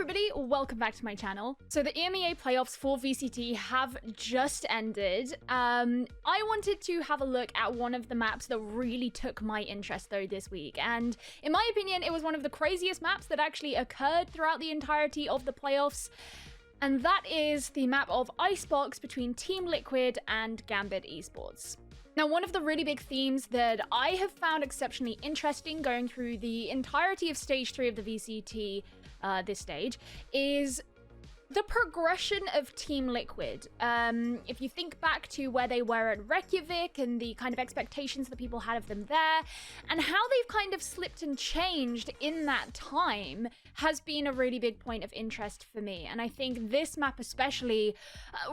everybody, welcome back to my channel. So the EMEA playoffs for VCT have just ended. I wanted to have a look at one of the maps that really took my interest though this week, and in my opinion it was one of the craziest maps that actually occurred throughout the entirety of the playoffs, and that is the map of Icebox between Team Liquid and Gambit Esports. Now, one of the really big themes that I have found exceptionally interesting going through the entirety of Stage 3 of the VCT this stage is the progression of Team Liquid. If you think back to where they were at Reykjavik and the kind of expectations that people had of them there, and how they've kind of slipped and changed in that time has been a really big point of interest for me. And I think this map especially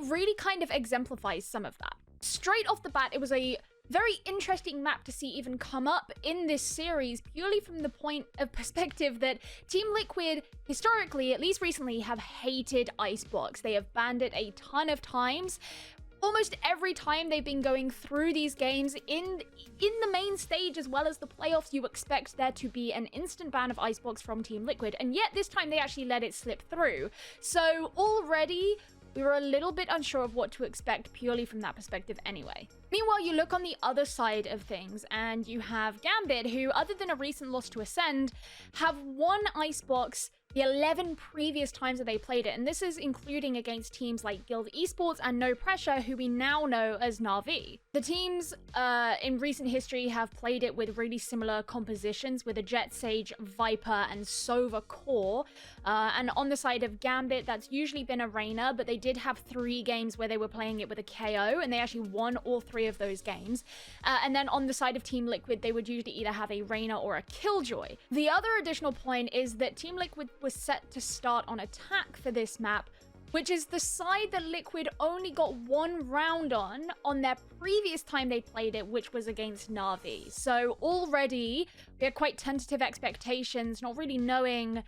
really kind of exemplifies some of that. Straight off the bat, it was a very interesting map to see even come up in this series, purely from the point of perspective that Team Liquid, historically, at least recently, have hated Icebox. They have banned it a ton of times. Almost every time they've been going through these games in the main stage as well as the playoffs, you expect there to be an instant ban of Icebox from Team Liquid, and yet this time they actually let it slip through. So already we were a little bit unsure of what to expect purely from that perspective anyway. Meanwhile, you look on the other side of things and you have Gambit, who, other than a recent loss to Ascend, have won Icebox the 11 previous times that they played it, and this is including against teams like Guild Esports and No Pressure, who we now know as Na'Vi. The teams in recent history have played it with really similar compositions, with a Jet Sage, Viper, and Sova core. And on the side of Gambit, that's usually been a Reyna, but they did have 3 games where they were playing it with a KO, and they actually won all 3 of those games. And then on the side of Team Liquid, they would usually either have a Reyna or a Killjoy. The other additional point is that Team Liquid was set to start on attack for this map, which is the side that Liquid only got 1 round on their previous time they played it, which was against Na'Vi. So already we had quite tentative expectations, not really knowing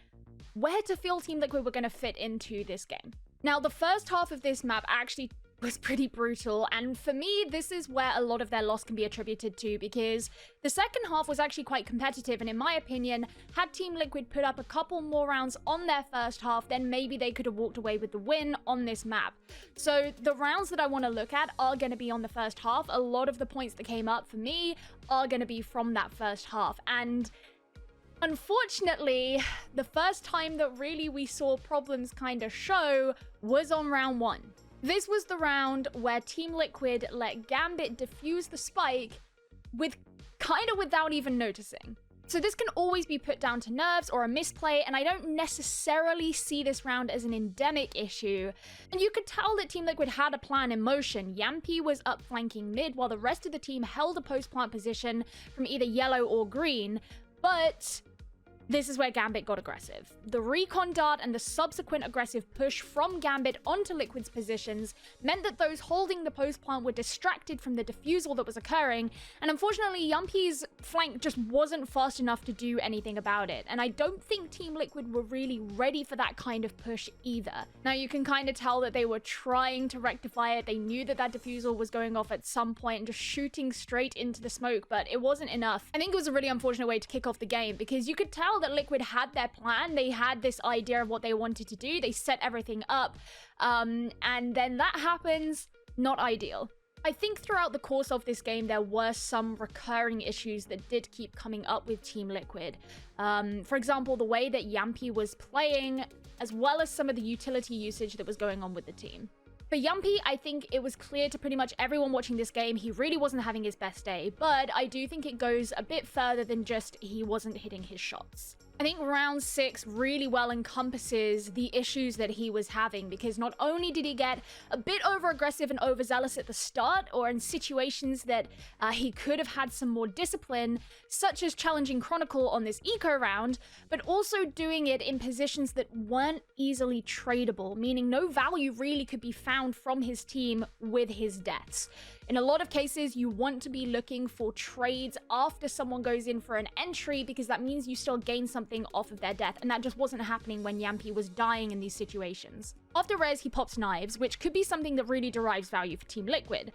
where to feel Team Liquid were going to fit into this game. Now, the first half of this map actually was pretty brutal, and for me, this is where a lot of their loss can be attributed to, because the second half was actually quite competitive, and in my opinion, had Team Liquid put up a couple more rounds on their first half, then maybe they could have walked away with the win on this map. So the rounds that I want to look at are going to be on the first half. A lot of the points that came up for me are going to be from that first half, and unfortunately, the first time that really we saw problems kind of show was on round 1. This was the round where Team Liquid let Gambit defuse the spike without even noticing. So this can always be put down to nerves or a misplay, and I don't necessarily see this round as an endemic issue. And you could tell that Team Liquid had a plan in motion. Yampi was up flanking mid while the rest of the team held a post-plant position from either yellow or green, but this is where Gambit got aggressive. The recon dart and the subsequent aggressive push from Gambit onto Liquid's positions meant that those holding the post plant were distracted from the defusal that was occurring, and unfortunately Yampi's flank just wasn't fast enough to do anything about it, and I don't think Team Liquid were really ready for that kind of push either. Now, you can kind of tell that they were trying to rectify it. They knew that that defusal was going off at some point and just shooting straight into the smoke, but it wasn't enough. I think it was a really unfortunate way to kick off the game, because you could tell that Liquid had their plan. They had this idea of what they wanted to do. They set everything up, and then that happens. Not ideal. I think throughout the course of this game, there were some recurring issues that did keep coming up with Team Liquid. For example, the way that Yampi was playing, as well as some of the utility usage that was going on with the team. For Yampi, I think it was clear to pretty much everyone watching this game he really wasn't having his best day, but I do think it goes a bit further than just he wasn't hitting his shots. I think round 6 really well encompasses the issues that he was having, because not only did he get a bit over-aggressive and overzealous at the start, or in situations that he could have had some more discipline, such as challenging Chronicle on this eco round, but also doing it in positions that weren't easily tradable, meaning no value really could be found from his team with his deaths. In a lot of cases, you want to be looking for trades after someone goes in for an entry, because that means you still gain something off of their death, and that just wasn't happening when Yampi was dying in these situations. After res, he pops knives, which could be something that really derives value for Team Liquid.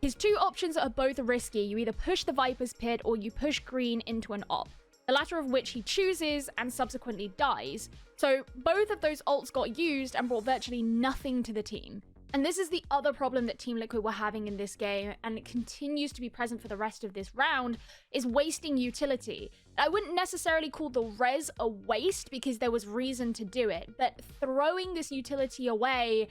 His 2 options are both risky. You either push the Viper's Pit or you push green into an op. the latter of which he chooses and subsequently dies. So both of those ults got used and brought virtually nothing to the team. And this is the other problem that Team Liquid were having in this game, and it continues to be present for the rest of this round, is wasting utility. I wouldn't necessarily call the res a waste because there was reason to do it, but throwing this utility away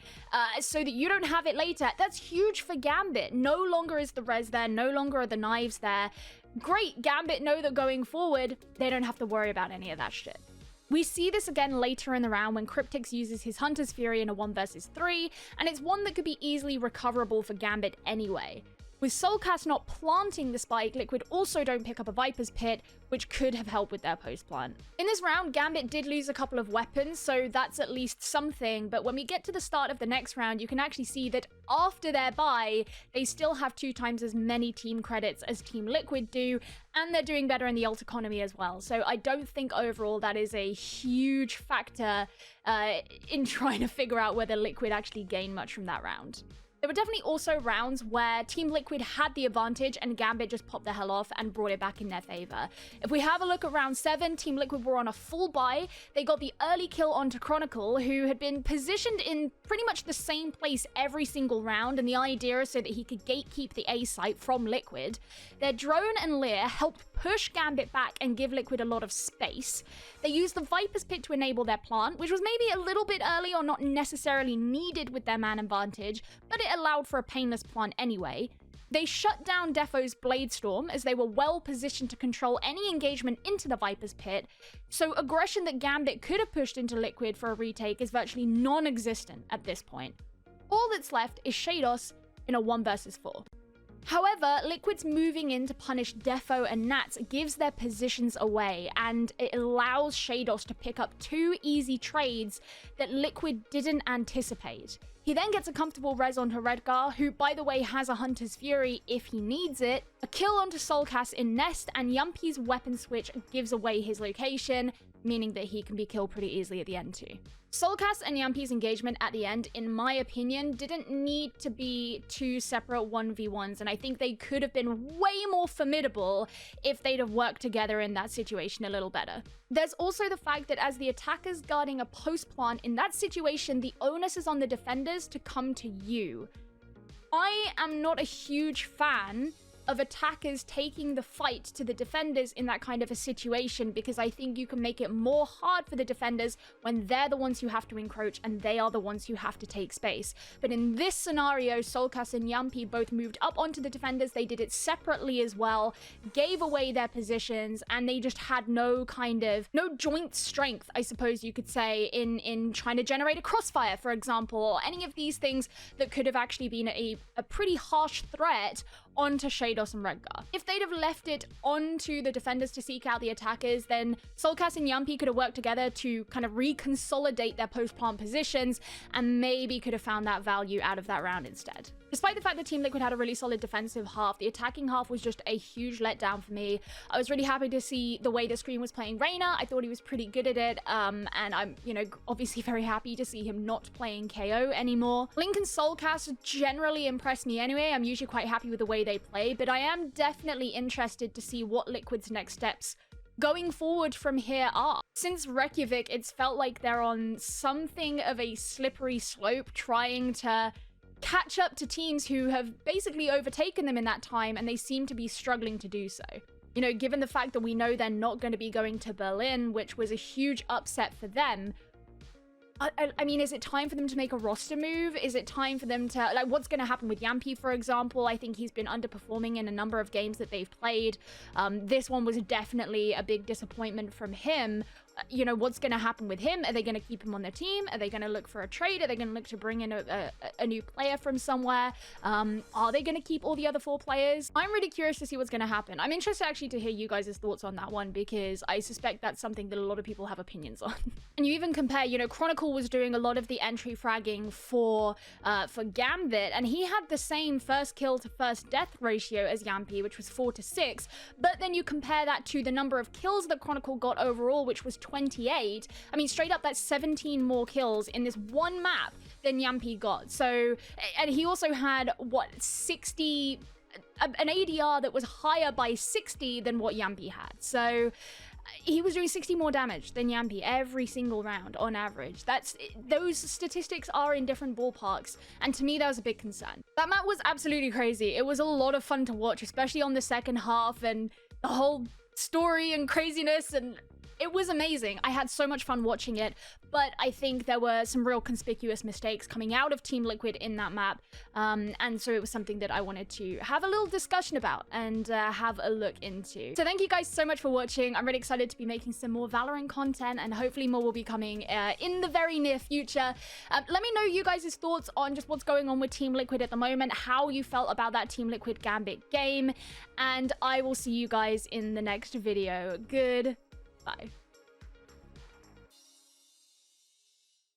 so that you don't have it later, that's huge for Gambit. No longer is the res there, no longer are the knives there. Great, Gambit know that going forward, they don't have to worry about any of that shit. We see this again later in the round when Cryptix uses his Hunter's Fury in a 1 versus 3, and it's one that could be easily recoverable for Gambit anyway. With Soulcast not planting the spike, Liquid also don't pick up a Viper's Pit, which could have helped with their post-plant. In this round, Gambit did lose a couple of weapons, so that's at least something, but when we get to the start of the next round, you can actually see that after their buy, they still have 2 times as many team credits as Team Liquid do, and they're doing better in the ult economy as well. So I don't think overall that is a huge factor in trying to figure out whether Liquid actually gain much from that round. There were definitely also rounds where Team Liquid had the advantage and Gambit just popped the hell off and brought it back in their favor. If we have a look at round 7, Team Liquid were on a full buy. They got the early kill onto Chronicle, who had been positioned in pretty much the same place every single round, and the idea is so that he could gatekeep the A site from Liquid. Their drone and Lear helped push Gambit back and give Liquid a lot of space. They used the Viper's Pit to enable their plant, which was maybe a little bit early or not necessarily needed with their man advantage, but it allowed for a painless plant anyway. They shut down Defo's Blade Storm as they were well positioned to control any engagement into the Viper's Pit, so aggression that Gambit could have pushed into Liquid for a retake is virtually non-existent at this point. All that's left is Shados in a 1 versus 4. However, Liquid's moving in to punish Defo and Nats gives their positions away, and it allows Shados to pick up 2 easy trades that Liquid didn't anticipate. He then gets a comfortable res onto Redgar, who by the way has a Hunter's Fury if he needs it, a kill onto Soulcast in Nest, and Yumpy's weapon switch gives away his location, meaning that he can be killed pretty easily at the end too. Soulcast and Yumpy's engagement at the end, in my opinion, didn't need to be 2 separate 1v1s, and I think they could have been way more formidable if they'd have worked together in that situation a little better. There's also the fact that as the attackers guarding a post plant, in that situation, the onus is on the defenders to come to you. I am not a huge fan of attackers taking the fight to the defenders in that kind of a situation, because I think you can make it more hard for the defenders when they're the ones who have to encroach and they are the ones who have to take space. But in this scenario, Soulcast and Yumpy both moved up onto the defenders. They did it separately as well, gave away their positions, and they just had no joint strength, I suppose you could say, in trying to generate a crossfire, for example, or any of these things that could have actually been a pretty harsh threat onto Shados and Redgar. If they'd have left it onto the defenders to seek out the attackers, then Soulcast and Yumpy could have worked together to kind of reconsolidate their post-plant positions and maybe could have found that value out of that round instead. Despite the fact that Team Liquid had a really solid defensive half, the attacking half was just a huge letdown for me. I was really happy to see the way the screen was playing Reyna. I thought he was pretty good at it, and I'm, obviously very happy to see him not playing KO anymore. Link and Soulcast generally impressed me anyway. I'm usually quite happy with the way they play, but I am definitely interested to see what Liquid's next steps going forward from here are. Since Reykjavik, it's felt like they're on something of a slippery slope, trying to catch up to teams who have basically overtaken them in that time, and they seem to be struggling to do so. Given the fact that we know they're not going to be going to Berlin, which was a huge upset for them, I mean, is it time for them to make a roster move? Is it time for them to, what's going to happen with Yumpy, for example? I think he's been underperforming in a number of games that they've played. This one was definitely a big disappointment from him. What's going to happen with him? Are they going to keep him on their team? Are they going to look for a trade? Are they going to look to bring in a new player from somewhere? Are they going to keep all the other 4 players? I'm really curious to see what's going to happen. I'm interested actually to hear you guys' thoughts on that one, because I suspect that's something that a lot of people have opinions on. And you even compare, Chronicle was doing a lot of the entry fragging for Gambit, and he had the same first kill to first death ratio as Yumpy, which was 4 to 6. But then you compare that to the number of kills that Chronicle got overall, which was 28. I mean, straight up, that's 17 more kills in this one map than Yumpy got. So, and he also had, what, 60, an ADR that was higher by 60 than what Yumpy had. So, he was doing 60 more damage than Yampi every single round on average. Those statistics are in different ballparks, and to me that was a big concern. That map was absolutely crazy. It was a lot of fun to watch, especially on the second half, and the whole story and craziness, and it was amazing. I had so much fun watching it, but I think there were some real conspicuous mistakes coming out of Team Liquid in that map, and so it was something that I wanted to have a little discussion about and have a look into. So thank you guys so much for watching. I'm really excited to be making some more Valorant content, and hopefully more will be coming in the very near future. Let me know you guys' thoughts on just what's going on with Team Liquid at the moment, how you felt about that Team Liquid Gambit game, and I will see you guys in the next video. Goodbye.